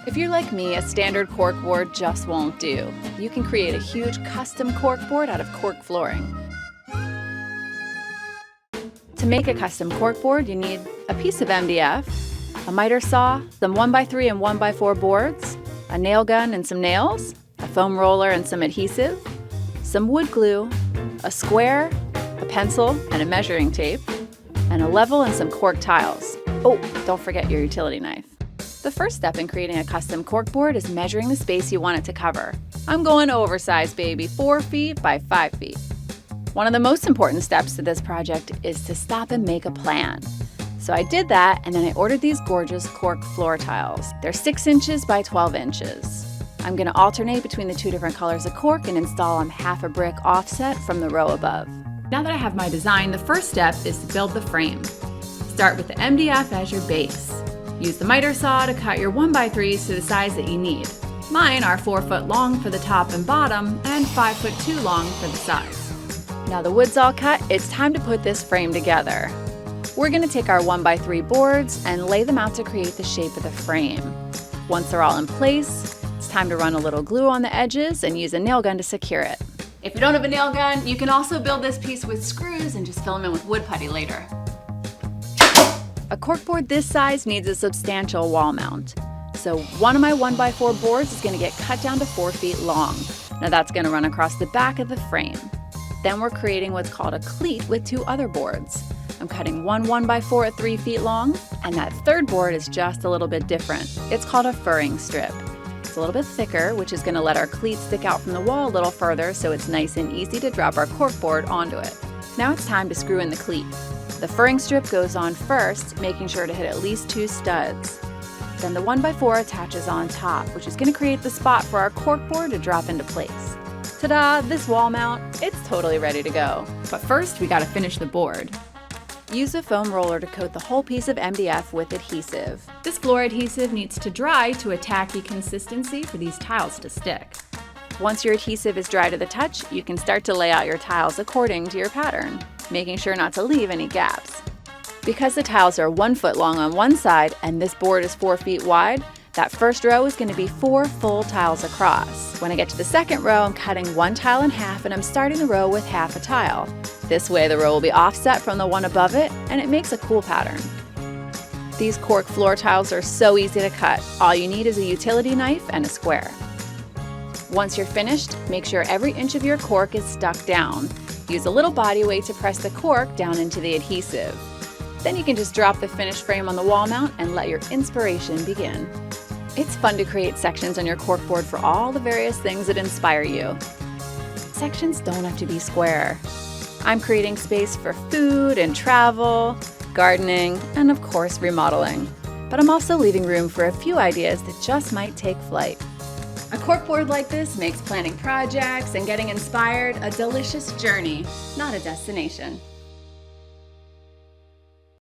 If you're like me, a standard corkboard just won't do. You can create a huge custom corkboard out of cork flooring. To make a custom corkboard, you need a piece of MDF, a miter saw, some 1x3 and 1x4 boards, a nail gun and some nails, a foam roller and some adhesive, some wood glue, a square, a pencil and a measuring tape, and a level and some cork tiles. Oh, don't forget your utility knife. The first step in creating a custom corkboard is measuring the space you want it to cover. I'm going oversized, baby, 4 feet by 5 feet. One of the most important steps to this project is to stop and make a plan. So I did that, and then I ordered these gorgeous cork floor tiles. They're 6 inches by 12 inches. I'm going to alternate between the 2 different colors of cork and install them half a brick offset from the row above. Now that I have my design, the first step is to build the frame. Start with the MDF as your base. Use the miter saw to cut your 1x3s to the size that you need. Mine are 4 foot long for the top and bottom and 5 foot 2 long for the sides. Now the wood's all cut, it's time to put this frame together. We're going to take our 1x3 boards and lay them out to create the shape of the frame. Once they're all in place, it's time to run a little glue on the edges and use a nail gun to secure it. If you don't have a nail gun, you can also build this piece with screws and just fill them in with wood putty later. A corkboard this size needs a substantial wall mount. So one of my 1x4 boards is going to get cut down to 4 feet long. Now that's going to run across the back of the frame. Then we're creating what's called a cleat with 2 other boards. I'm cutting one 1x4 at 3 feet long, and that third board is just a little bit different. It's called a furring strip. It's a little bit thicker, which is going to let our cleat stick out from the wall a little further so it's nice and easy to drop our corkboard onto it. Now it's time to screw in the cleat. The furring strip goes on first, making sure to hit at least 2 studs. Then the 1x4 attaches on top, which is going to create the spot for our corkboard to drop into place. Ta-da! This wall mount, it's totally ready to go. But first, we gotta finish the board. Use a foam roller to coat the whole piece of MDF with adhesive. This floor adhesive needs to dry to a tacky consistency for these tiles to stick. Once your adhesive is dry to the touch, you can start to lay out your tiles according to your pattern, making sure not to leave any gaps. Because the tiles are 1 foot long on one side and this board is 4 feet wide, that first row is going to be 4 full tiles across. When I get to the second row, I'm cutting 1 tile in half and I'm starting the row with half a tile. This way the row will be offset from the one above it and it makes a cool pattern. These cork floor tiles are so easy to cut. All you need is a utility knife and a square. Once you're finished, make sure every inch of your cork is stuck down. Use a little body weight to press the cork down into the adhesive. Then you can just drop the finished frame on the wall mount and let your inspiration begin. It's fun to create sections on your corkboard for all the various things that inspire you. Sections don't have to be square. I'm creating space for food and travel, gardening, and of course remodeling. But I'm also leaving room for a few ideas that just might take flight. A corkboard like this makes planning projects and getting inspired a delicious journey, not a destination.